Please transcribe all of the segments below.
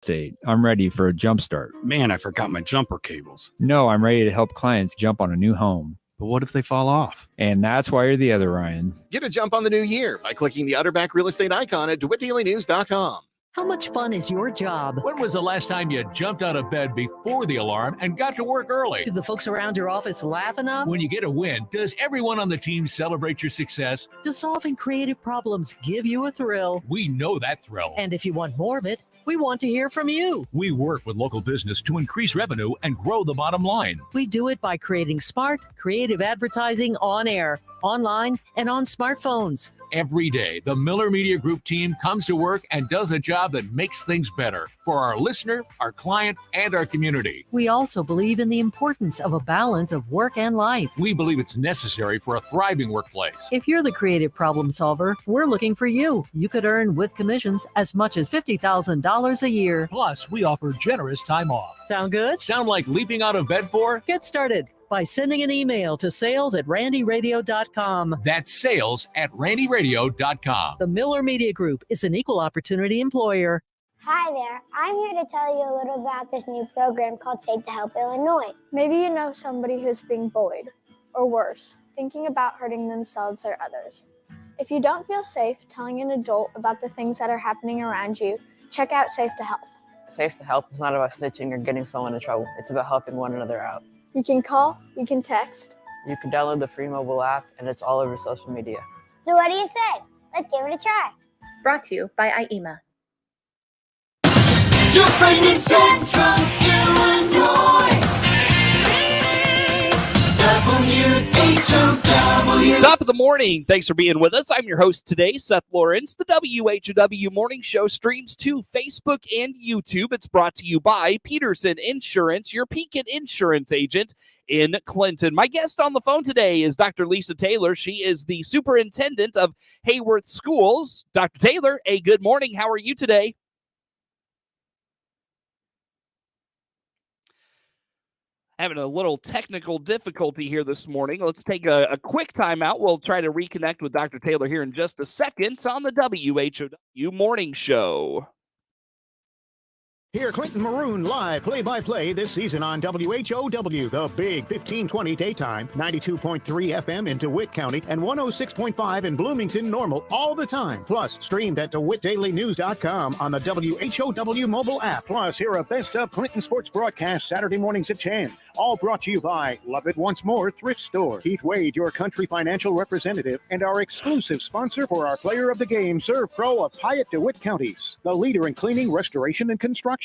estate. I'm ready for a jump start. Man, I forgot my jumper cables. No, I'm ready to help clients jump on a new home. But what if they fall off? And that's why you're the other Ryan. Get a jump on the new year by clicking the Utterback Real Estate icon at DeWittDailyNews.com. How much fun is your job? When was the last time you jumped out of bed before the alarm and got to work early? Do the folks around your office laugh enough? When you get a win, does everyone on the team celebrate your success? Does solving creative problems give you a thrill? We know that thrill. And if you want more of it, we want to hear from you. We work with local business to increase revenue and grow the bottom line. We do it by creating smart, creative advertising on air, online, and on smartphones. Every day, the Miller Media Group team comes to work and does a job that makes things better for our listener, our client, and our community. We also believe in the importance of a balance of work and life. We believe it's necessary for a thriving workplace. If you're the creative problem solver, we're looking for you. You could earn with commissions as much as $50,000 a year. Plus, we offer generous time off. Sound good? Sound like leaping out of bed for? Get started by sending an email to sales@randyradio.com. That's sales@randyradio.com. The Miller Media Group is an equal opportunity employer. Hi there. I'm here to tell you a little about this new program called Safe to Help Illinois. Maybe you know somebody who's being bullied, or worse, thinking about hurting themselves or others. If you don't feel safe telling an adult about the things that are happening around you, check out Safe to Help. Safe to Help is not about snitching or getting someone in trouble. It's about helping one another out. You can call, you can text. You can download the free mobile app, and it's all over social media. So what do you say? Let's give it a try. Brought to you by IEMA. Your friend in Central Illinois. WHOW. Top of the morning. Thanks for being with us. I'm your host today, Seth Lawrence. The WHOW Morning Show streams to Facebook and YouTube. It's brought to you by Peterson Insurance, your Pekin insurance agent in Clinton. My guest on the phone today is Dr. Lisa Taylor. She is the superintendent of Heyworth Schools. Dr. Taylor, a good morning. How are you today? Having a little technical difficulty here this morning. Let's take a quick time out. We'll try to reconnect with Dr. Taylor here in just a second on the WHOW Morning Show. Hear Clinton Maroon live play-by-play this season on WHOW, the big 1520 daytime, 92.3 FM in DeWitt County, and 106.5 in Bloomington Normal all the time. Plus, streamed at DeWittDailyNews.com on the WHOW mobile app. Plus, hear a best of Clinton sports broadcast Saturday mornings at 10. All brought to you by Love It Once More Thrift Store. Keith Wade, your country financial representative, and our exclusive sponsor for our Player of the Game, Serve Pro of Hyatt DeWitt Counties, the leader in cleaning, restoration, and construction.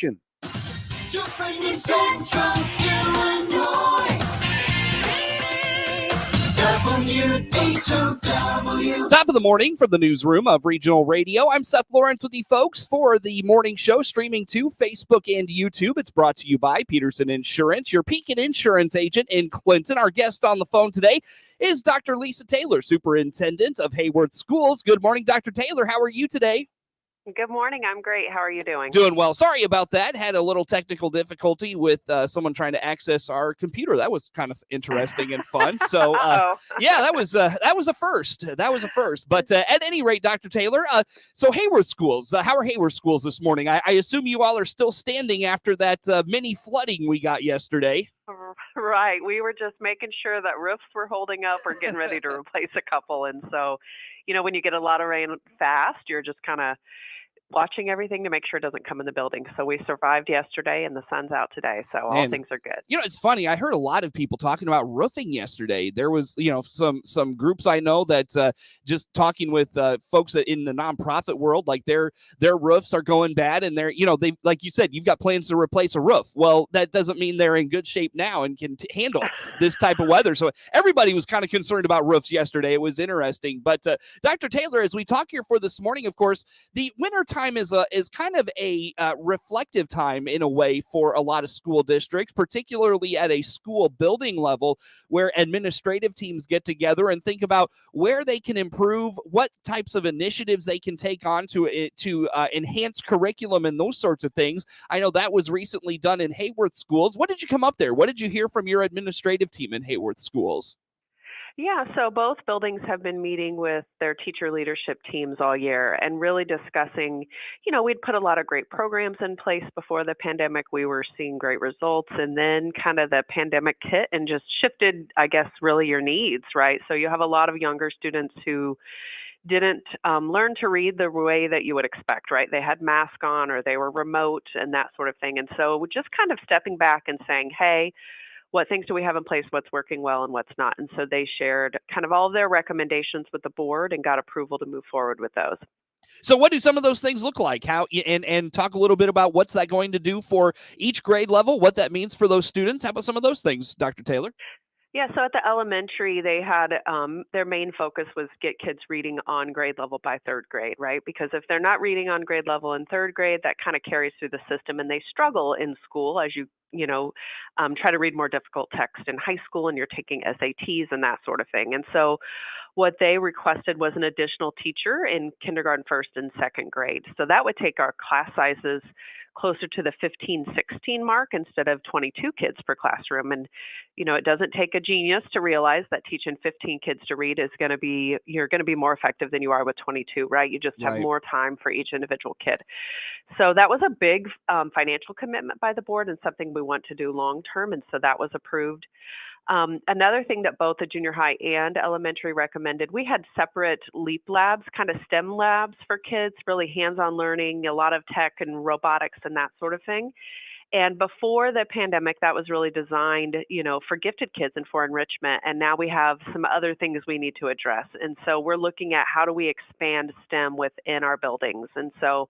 Your friend in Central Illinois. WHOW. Top of the morning from the newsroom of Regional Radio. I'm Seth Lawrence with the folks for the morning show streaming to Facebook and YouTube. It's brought to you by Peterson Insurance, your Pekin insurance agent in Clinton. Our guest on the phone today is Dr. Lisa Taylor, superintendent of Heyworth Schools. Good morning, Dr. Taylor. How are you today? Good morning. I'm great. How are you doing? Doing well. Sorry about that. Had a little technical difficulty with someone trying to access our computer. That was kind of interesting and fun. So, yeah, that was a first. That was a first. But at any rate, Dr. Taylor, so Heyworth Schools, how are Heyworth Schools this morning? I assume you all are still standing after that mini flooding we got yesterday. Right. We were just making sure that roofs were holding up or getting ready to replace a couple. And so, when you get a lot of rain fast, you're just kind of watching everything to make sure it doesn't come in the building. So we survived yesterday and the sun's out today. So all things are good. It's funny. I heard a lot of people talking about roofing yesterday. There was, some groups I know that just talking with folks in the nonprofit world, like their roofs are going bad and they're, they, like you said, you've got plans to replace a roof. Well, that doesn't mean they're in good shape now and can handle this type of weather. So everybody was kind of concerned about roofs yesterday. It was interesting. But Dr. Taylor, as we talk here for this morning, of course, the winter time is kind of a reflective time in a way for a lot of school districts, particularly at a school building level, where administrative teams get together and think about where they can improve, what types of initiatives they can take on to enhance curriculum and those sorts of things. I know that was recently done in Heyworth Schools. What did you come up there? What did you hear from your administrative team in Heyworth Schools? Yeah, so both buildings have been meeting with their teacher leadership teams all year and really discussing, we'd put a lot of great programs in place before the pandemic. We were seeing great results, and then kind of the pandemic hit and just shifted, I guess, really your needs, right? So you have a lot of younger students who didn't learn to read the way that you would expect, right? They had mask on or they were remote and that sort of thing. And so just kind of stepping back and saying, hey, what things do we have in place, what's working well and what's not? And so they shared kind of all of their recommendations with the board and got approval to move forward with those. So what do some of those things look like? How and talk a little bit about what's that going to do for each grade level, what that means for those students. How about some of those things, Dr. Taylor? Yeah, so at the elementary, they had their main focus was get kids reading on grade level by third grade, right? Because if they're not reading on grade level in third grade, that kind of carries through the system, and they struggle in school as you try to read more difficult text in high school, and you're taking SATs and that sort of thing. And so what they requested was an additional teacher in kindergarten, first and second grade. So that would take our class sizes closer to the 15, 16 mark instead of 22 kids per classroom. And, it doesn't take a genius to realize that teaching 15 kids to read you're going to be more effective than you are with 22, right? You just have more time for each individual kid. So that was a big financial commitment by the board and something we want to do long term. And so that was approved. Another thing that both the junior high and elementary recommended, we had separate LEAP labs, kind of STEM labs for kids, really hands-on learning, a lot of tech and robotics and that sort of thing. And before the pandemic, that was really designed, for gifted kids and for enrichment. And now we have some other things we need to address. And so we're looking at how do we expand STEM within our buildings. And so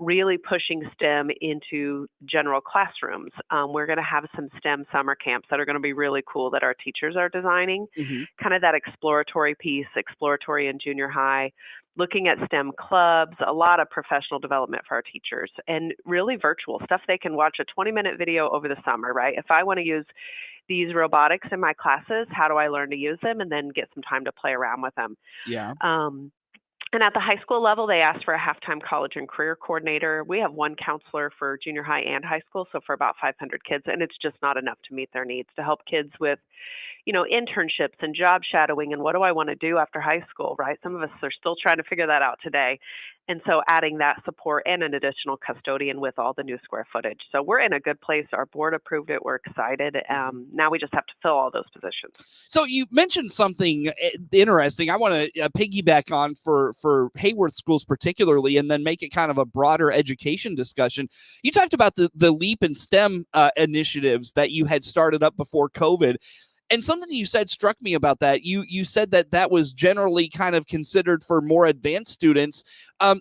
really pushing STEM into general classrooms. We're going to have some STEM summer camps that are going to be really cool that our teachers are designing. Kind of that exploratory piece, exploratory in junior high, looking at STEM clubs, a lot of professional development for our teachers, and really virtual stuff. They can watch a 20-minute video over the summer, right? If I want to use these robotics in my classes, how do I learn to use them and then get some time to play around with them? Yeah. And at the high school level, they asked for a half-time college and career coordinator. We have one counselor for junior high and high school, so for about 500 kids, and it's just not enough to meet their needs to help kids with, internships and job shadowing and what do I want to do after high school, right? Some of us are still trying to figure that out today. And so adding that support and an additional custodian with all the new square footage. So we're in a good place. Our board approved it. We're excited. Now we just have to fill all those positions. So you mentioned something interesting. I want to piggyback on for Heyworth schools particularly, and then make it kind of a broader education discussion. You talked about the LEAP and STEM initiatives that you had started up before COVID. And something you said struck me about that. You said that was generally kind of considered for more advanced students.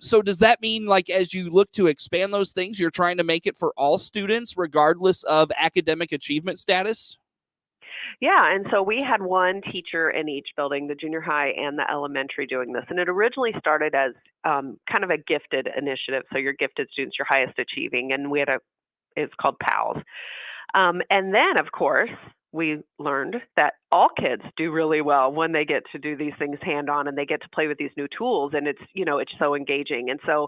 So does that mean, like, as you look to expand those things, you're trying to make it for all students, regardless of academic achievement status? Yeah, and so we had one teacher in each building, the junior high and the elementary, doing this. And it originally started as kind of a gifted initiative. So your gifted students, your highest achieving. And we had it's called PALS. And then, of course, we learned that all kids do really well when they get to do these things hand-on and they get to play with these new tools, and it's so engaging. And so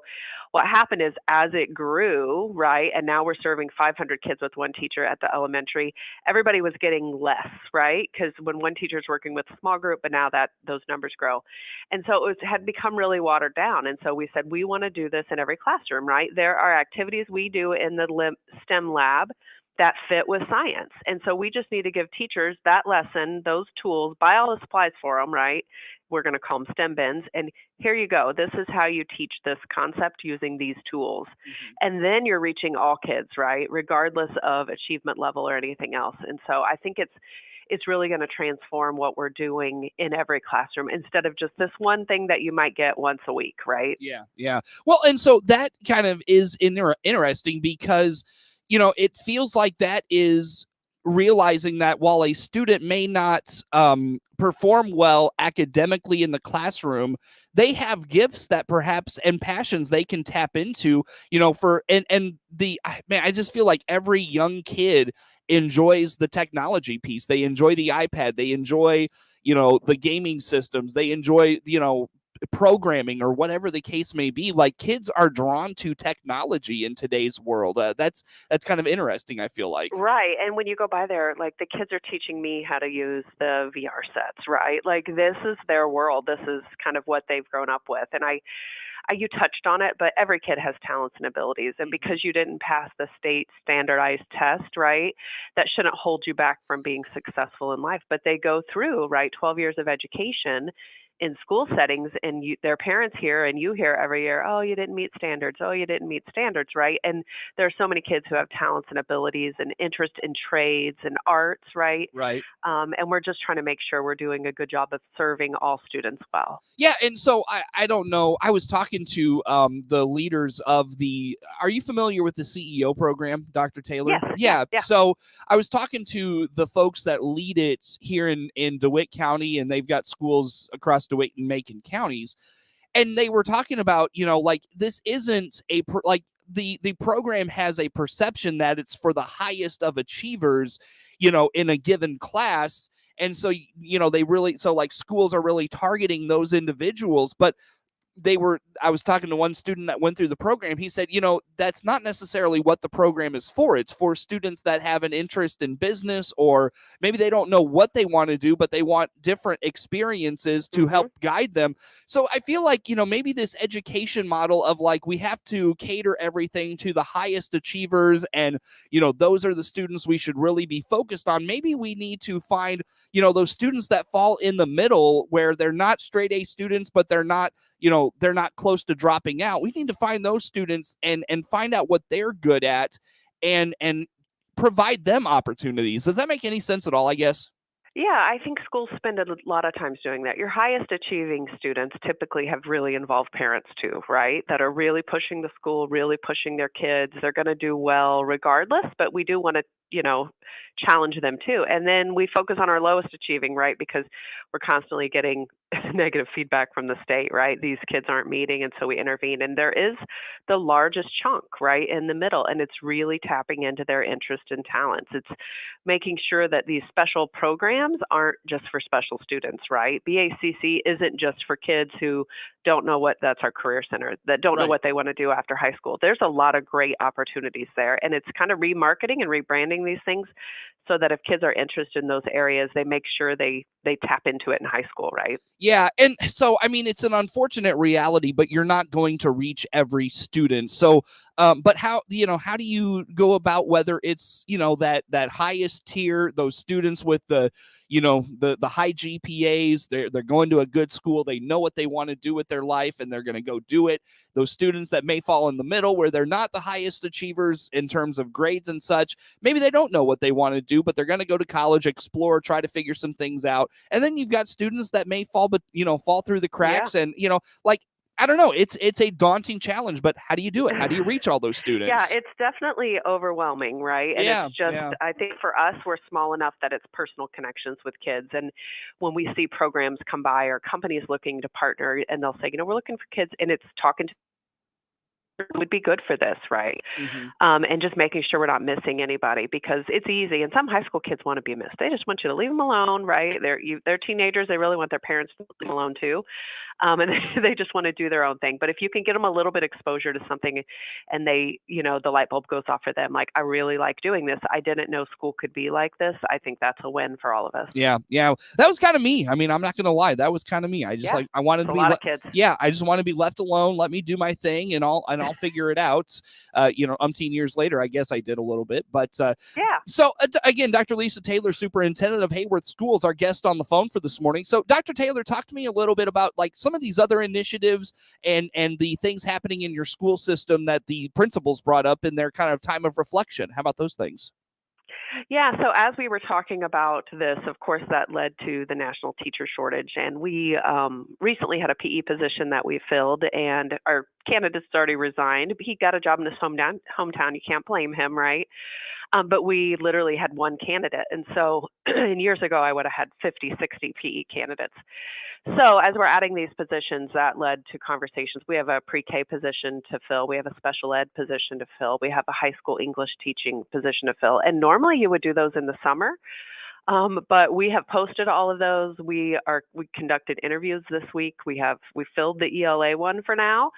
what happened is, as it grew, right, and now we're serving 500 kids with one teacher at the elementary, everybody was getting less, right? Because when one teacher is working with a small group, but now that those numbers grow. And so it had become really watered down. And so we said, we want to do this in every classroom, right? There are activities we do in the STEM lab that fit with science. And so we just need to give teachers that lesson, those tools, buy all the supplies for them, right? We're going to call them STEM bins. And here you go. This is how you teach this concept using these tools. And then you're reaching all kids, right? Regardless of achievement level or anything else. And so I think it's really going to transform what we're doing in every classroom instead of just this one thing that you might get once a week, right? Yeah. Well, and so that kind of is interesting because it feels like that is realizing that while a student may not perform well academically in the classroom, they have gifts that perhaps and passions they can tap into, I just feel like every young kid enjoys the technology piece. They enjoy the iPad. They enjoy, the gaming systems. They enjoy, programming or whatever the case may be. Like, kids are drawn to technology in today's world. That's kind of interesting, I feel like. Right. And when you go by there, like, the kids are teaching me how to use the VR sets, right? Like, this is their world. This is kind of what they've grown up with. And you touched on it, but every kid has talents and abilities. And because you didn't pass the state standardized test, right, that shouldn't hold you back from being successful in life. But they go through, right, 12 years of education in school settings, and their parents hear and you hear every year, oh, you didn't meet standards. Oh, you didn't meet standards, right? And there are so many kids who have talents and abilities and interest in trades and arts, right? Right. And we're just trying to make sure we're doing a good job of serving all students well. Yeah, and so I don't know. I was talking to the leaders of the. Are you familiar with the CEO program, Dr. Taylor? Yes. Yeah. So I was talking to the folks that lead it here in DeWitt County, and they've got schools across DeWitt and Macon counties, and they were talking about, like, this isn't the program has a perception that it's for the highest of achievers, in a given class. And so, like, schools are really targeting those individuals, but I was talking to one student that went through the program. He said, that's not necessarily what the program is for. It's for students that have an interest in business, or maybe they don't know what they want to do, but they want different experiences to help guide them. So I feel like, maybe this education model of, like, we have to cater everything to the highest achievers, and, those are the students we should really be focused on. Maybe we need to find, those students that fall in the middle, where they're not straight A students, but they're not, they're not close to dropping out. We need to find those students and find out what they're good at and provide them opportunities. Does that make any sense at all, I guess? Yeah, I think schools spend a lot of times doing that. Your highest achieving students typically have really involved parents too, right? That are really pushing the school, really pushing their kids. They're going to do well regardless, but we do want to, challenge them too. And then we focus on our lowest achieving, right? Because we're constantly getting negative feedback from the state, right? These kids aren't meeting, and so we intervene. And there is the largest chunk, right, in the middle, and it's really tapping into their interest and talents. It's making sure that these special programs aren't just for special students, right? BACC isn't just for kids who don't know that's our career center, that don't know what they want to do after high school. There's a lot of great opportunities there, and it's kind of remarketing and rebranding these things so that if kids are interested in those areas, they make sure they tap into it in high school, right? Yeah, and so, I mean, it's an unfortunate reality, but you're not going to reach every student. So, but how do you go about whether it's, that highest tier, those students with the high GPAs, they're going to a good school, they know what they want to do with their life, and they're going to go do it. Those students that may fall in the middle, where they're not the highest achievers in terms of grades and such, maybe they don't know what they want to do, but they're going to go to college, explore, try to figure some things out. And then you've got students that may fall through the cracks, and, I don't know. It's a daunting challenge, but how do you do it? How do you reach all those students? Yeah, it's definitely overwhelming, right? And it's just, I think for us, we're small enough that it's personal connections with kids. And when we see programs come by or companies looking to partner, and they'll say, we're looking for kids, and it's talking to would be good for this, right? And just making sure we're not missing anybody, because it's easy. And some high school kids want to be missed. They just want you to leave them alone, right? They're teenagers. They really want their parents to leave them alone too. And they just want to do their own thing. But if you can get them a little bit exposure to something, and they, the light bulb goes off for them, like, I really like doing this. I didn't know school could be like this. I think that's a win for all of us. Yeah. That was kind of me. I mean, I'm not going to lie. That was kind of me. I just I wanted to be a lot of kids. Yeah. I just want to be left alone. Let me do my thing, and I'll figure it out. Umpteen years later, I guess I did a little bit, but So again, Dr. Lisa Taylor, superintendent of Heyworth Schools, our guest on the phone for this morning. So Dr. Taylor, talk to me a little bit about, like, some of these other initiatives and the things happening in your school system that the principals brought up in their kind of time of reflection. How about those things? Yeah, so as we were talking about this, of course, that led to the national teacher shortage. And we recently had a PE position that we filled, and our candidate's already resigned. He got a job in his hometown. You can't blame him, right? But we literally had one candidate. And so years ago, I would have had 50, 60 PE candidates. So as we're adding these positions, that led to conversations. We have a pre-K position to fill. We have a special ed position to fill. We have a high school English teaching position to fill. And normally you would do those in the summer. But we have posted all of those. We conducted interviews this week. We filled the ELA one for now.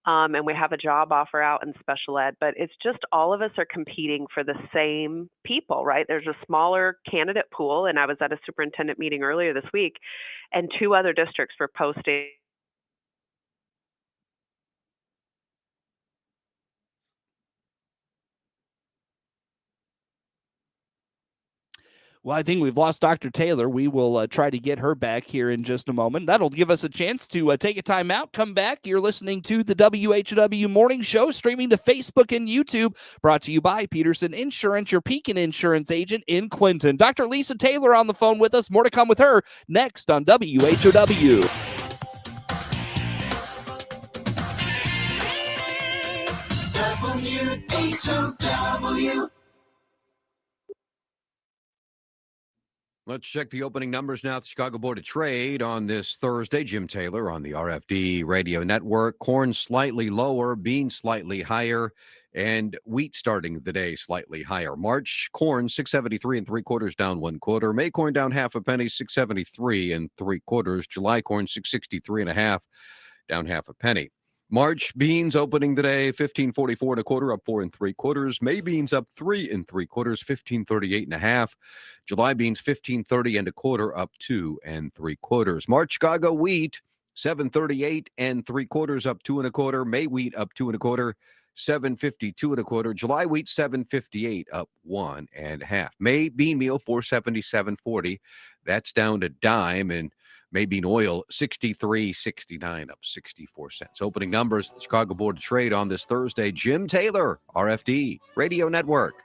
And we have a job offer out in special ed, but it's just all of us are competing for the same people, right? There's a smaller candidate pool, and I was at a superintendent meeting earlier this week, and 2 other districts were posting. Well, I think we've lost Dr. Taylor. We will try to get her back here in just a moment. That'll give us a chance to take a time out, come back. You're listening to the WHOW Morning Show, streaming to Facebook and YouTube, brought to you by Peterson Insurance, your Pekin Insurance agent in Clinton. Dr. Lisa Taylor on the phone with us. More to come with her next on WHOW. WHOW. Let's check the opening numbers now at the Chicago Board of Trade on this Thursday. Jim Taylor on the RFD Radio Network. Corn slightly lower, beans slightly higher, and wheat starting the day slightly higher. March corn 673 3/4 down 1/4. May corn down half a penny, 673 3/4. July corn 663 1/2 down half a penny. March beans opening today 1544 1/4 up 4 3/4. May beans up 3 3/4, 1538 1/2. July beans 1530 1/4 up 2 3/4. March Chicago wheat 738 3/4 up 2 1/4. May wheat up 2 1/4, 752 1/4. July wheat 758 up 1 1/2. May bean meal 477.40. That's down to dime, and May bean oil 63.69 up 64 cents. Opening numbers at the Chicago Board of Trade on this Thursday. Jim Taylor, RFD Radio Network.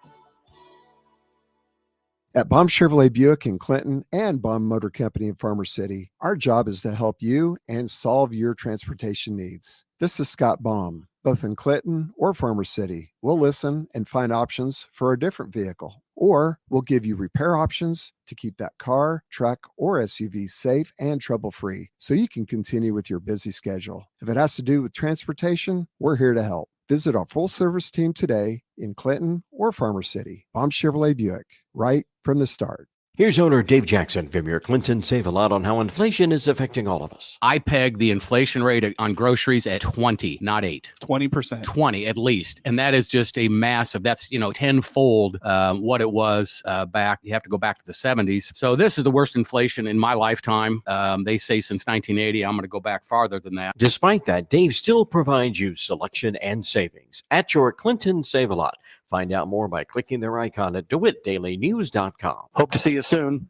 At Baum Chevrolet Buick in Clinton and Baum Motor Company in Farmer City, our job is to help you and solve your transportation needs. This is Scott Baum. Both in Clinton or Farmer City, we'll listen and find options for a different vehicle, or we'll give you repair options to keep that car, truck, or SUV safe and trouble-free so you can continue with your busy schedule. If it has to do with transportation, we're here to help. Visit our full-service team today in Clinton or Farmer City. Baum Chevrolet Buick, right from the start. Here's owner Dave Jackson from your Clinton Save a Lot on how inflation is affecting all of us. I peg the inflation rate on groceries at 20, not 8. 20%. 20 at least. And that is just a massive, that's, tenfold what it was back. You have to go back to the 70s. So this is the worst inflation in my lifetime. They say since 1980. I'm going to go back farther than that. Despite that, Dave still provides you selection and savings at your Clinton Save a Lot. Find out more by clicking their icon at DeWittDailyNews.com. Hope to see you soon.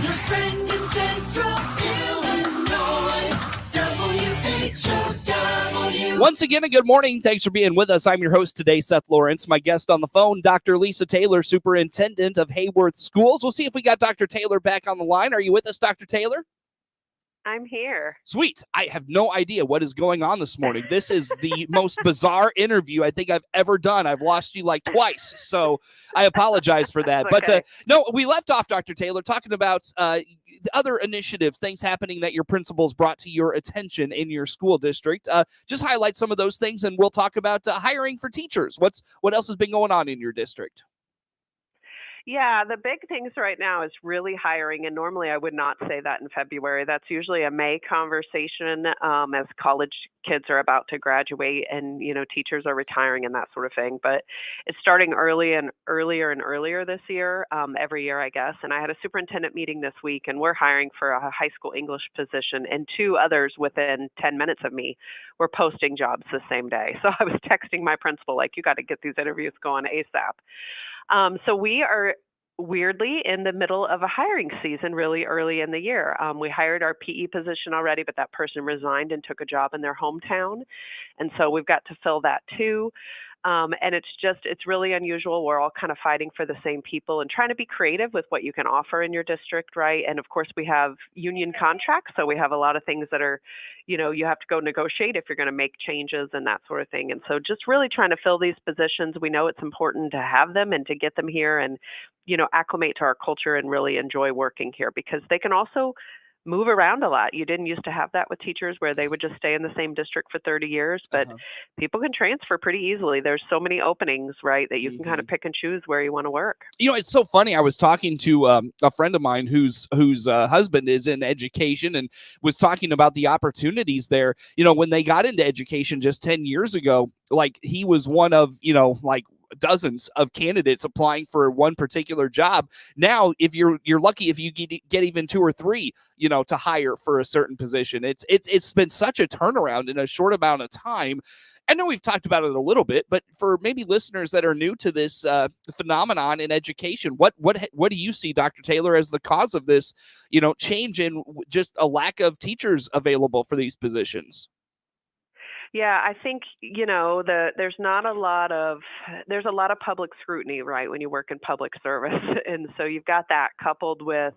Your friend in Central Illinois, WHOW. Once again, a good morning. Thanks for being with us. I'm your host today, Seth Lawrence. My guest on the phone, Dr. Lisa Taylor, Superintendent of Heyworth Schools. We'll see if we got Dr. Taylor back on the line. Are you with us, Dr. Taylor? I'm here. Sweet. I have no idea what is going on this morning. This is the most bizarre interview I think I've ever done. I've lost you like twice, so I apologize for that. Okay. But no, we left off, Dr. Taylor, talking about the other initiatives, things happening that your principals brought to your attention in your school district. Just highlight some of those things, and we'll talk about hiring for teachers. What else has been going on in your district? Yeah, the big things right now is really hiring, and normally I would not say that in February. That's usually a May conversation as college kids are about to graduate and, teachers are retiring and that sort of thing. But it's starting earlier and earlier this year, every year, I guess. And I had a superintendent meeting this week, and we're hiring for a high school English position, and 2 others within 10 minutes of me were posting jobs the same day. So I was texting my principal, like, you got to get these interviews going ASAP. So we are weirdly in the middle of a hiring season really early in the year. We hired our PE position already, but that person resigned and took a job in their hometown. And so we've got to fill that too. And it's really unusual. We're all kind of fighting for the same people and trying to be creative with what you can offer in your district, right? And of course, we have union contracts. So we have a lot of things that are, you have to go negotiate if you're going to make changes and that sort of thing. And so just really trying to fill these positions. We know it's important to have them and to get them here and, acclimate to our culture and really enjoy working here, because they can also move around a lot. You didn't used to have that with teachers where they would just stay in the same district for 30 years, but people can transfer pretty easily. There's so many openings, right, that you can kind of pick and choose where you want to work. You know, it's so funny. I was talking to a friend of mine whose husband is in education and was talking about the opportunities there. You know, when they got into education just 10 years ago, like he was one of, you know, like dozens of candidates applying for one particular job. Now, if you're lucky if you get even 2 or 3, you know, to hire for a certain position. It's been such a turnaround in a short amount of time. I know we've talked about it a little bit, but for maybe listeners that are new to this phenomenon in education, what do you see, Dr. Taylor, as the cause of this, you know, change in just a lack of teachers available for these positions? Yeah, I think, you know, there's a lot of public scrutiny, right, when you work in public service. And so you've got that coupled with,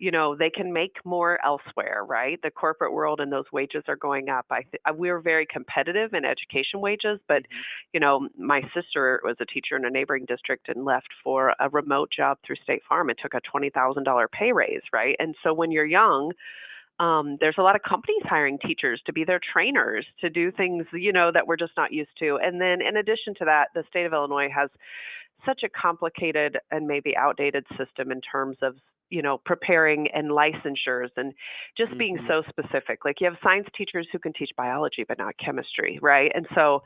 you know, they can make more elsewhere, right? The corporate world and those wages are going up. We're very competitive in education wages, but, you know, my sister was a teacher in a neighboring district and left for a remote job through State Farm and took a $20,000 pay raise, right? And so when you're young, there's a lot of companies hiring teachers to be their trainers, to do things, you know, that we're just not used to. And then in addition to that, the state of Illinois has such a complicated and maybe outdated system in terms of, you know, preparing and licensures and just being so specific. Like you have science teachers who can teach biology, but not chemistry, right? And so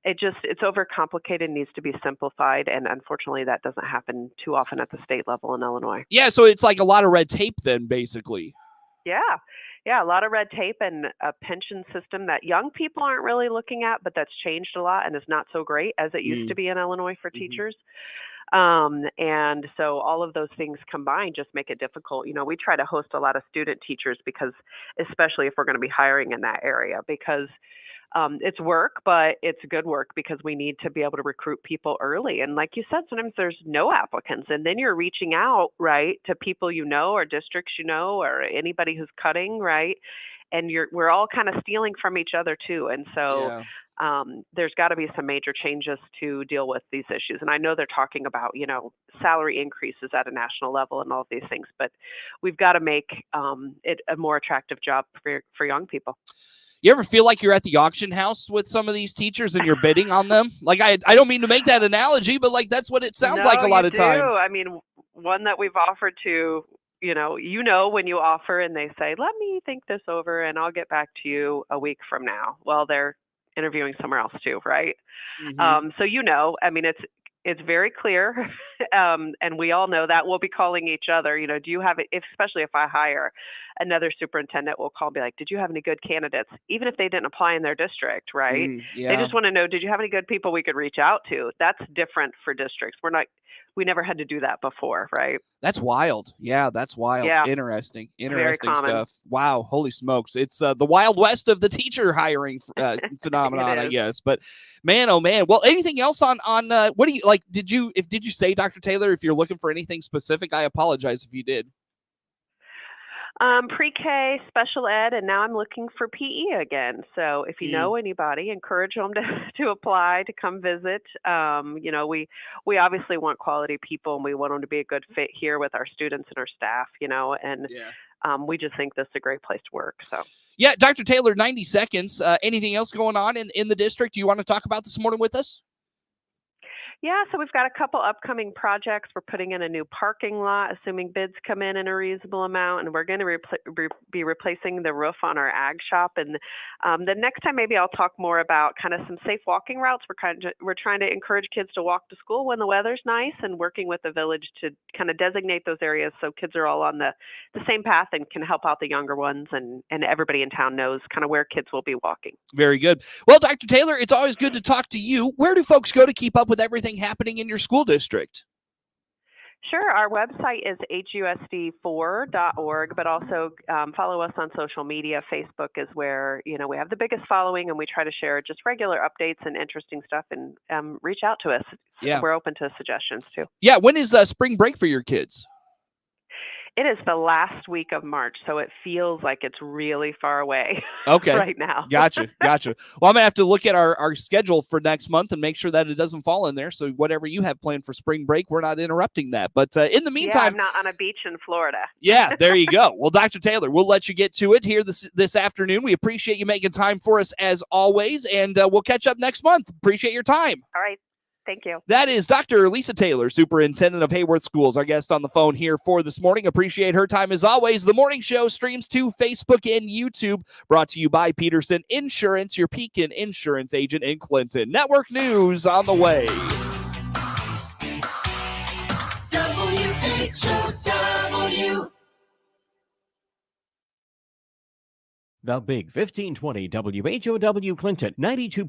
it's overcomplicated, needs to be simplified. And unfortunately, that doesn't happen too often at the state level in Illinois. Yeah, so it's like a lot of red tape then, basically. Yeah, a lot of red tape and a pension system that young people aren't really looking at, but that's changed a lot and is not so great as it used to be in Illinois for teachers. And so all of those things combined just make it difficult. You know, we try to host a lot of student teachers because, especially if we're going to be hiring in that area, because it's work, but it's good work because we need to be able to recruit people early. And like you said, sometimes there's no applicants, and then you're reaching out, right, to people you know or districts you know or anybody who's cutting, right? And we're all kind of stealing from each other too. And so there's got to be some major changes to deal with these issues. And I know they're talking about, you know, salary increases at a national level and all of these things, but we've got to make it a more attractive job for young people. You ever feel like you're at the auction house with some of these teachers and you're bidding on them? Like, I don't mean to make that analogy, but like that's what it sounds like a lot of time. I mean, one that we've offered to, you know, when you offer and they say, let me think this over and I'll get back to you a week from now. Well, they're interviewing somewhere else too, right? So, you know, I mean, it's very clear, and we all know that. We'll be calling each other, you know, do you have, especially if I hire another superintendent, will call and be like, did you have any good candidates? Even if they didn't apply in their district, right? They just want to know, did you have any good people we could reach out to? That's different for districts. We never had to do that before, right? That's wild. Yeah, that's wild. Yeah. Interesting Very common. stuff. Wow, holy smokes. It's the Wild West of the teacher hiring phenomenon, I guess. But man, oh man. Well, anything else on what do you like? Did you say, Dr. Taylor, if you're looking for anything specific? I apologize if you did. Pre-K, special ed, and now I'm looking for PE again. So if you know anybody, encourage them to apply, to come visit. You know, we obviously want quality people, and we want them to be a good fit here with our students and our staff, you know, and we just think this is a great place to work. So yeah, Dr. Taylor, 90 seconds. Anything else going on in the district do you want to talk about this morning with us? Yeah, so we've got a couple upcoming projects. We're putting in a new parking lot, assuming bids come in a reasonable amount, and we're going to be replacing the roof on our ag shop. And the next time, maybe I'll talk more about kind of some safe walking routes. We're trying to encourage kids to walk to school when the weather's nice, and working with the village to kind of designate those areas so kids are all on the same path and can help out the younger ones, and everybody in town knows kind of where kids will be walking. Very good. Well, Dr. Taylor, it's always good to talk to you. Where do folks go to keep up with everything happening in your school district? Sure. Our website is husd4.org, but also follow us on social media. Facebook is where, you know, we have the biggest following, and we try to share just regular updates and interesting stuff, and reach out to us. Yeah. We're open to suggestions too. Yeah. When is spring break for your kids? It is the last week of March, so it feels like it's really far away Okay. right now. Gotcha. Well, I'm going to have to look at our schedule for next month and make sure that it doesn't fall in there. So whatever you have planned for spring break, we're not interrupting that. But in the Yeah, meantime, I'm not on a beach in Florida. yeah, there you go. Well, Dr. Taylor, we'll let you get to it here this afternoon. We appreciate you making time for us as always, and we'll catch up next month. Appreciate your time. All right. Thank you. That is Dr. Lisa Taylor, Superintendent of Heyworth Schools, our guest on the phone here for this morning. Appreciate her time as always. The morning show streams to Facebook and YouTube, brought to you by Peterson Insurance, your Pekin insurance agent in Clinton. Network news on the way. WHOW. The Big 1520 WHOW Clinton 92.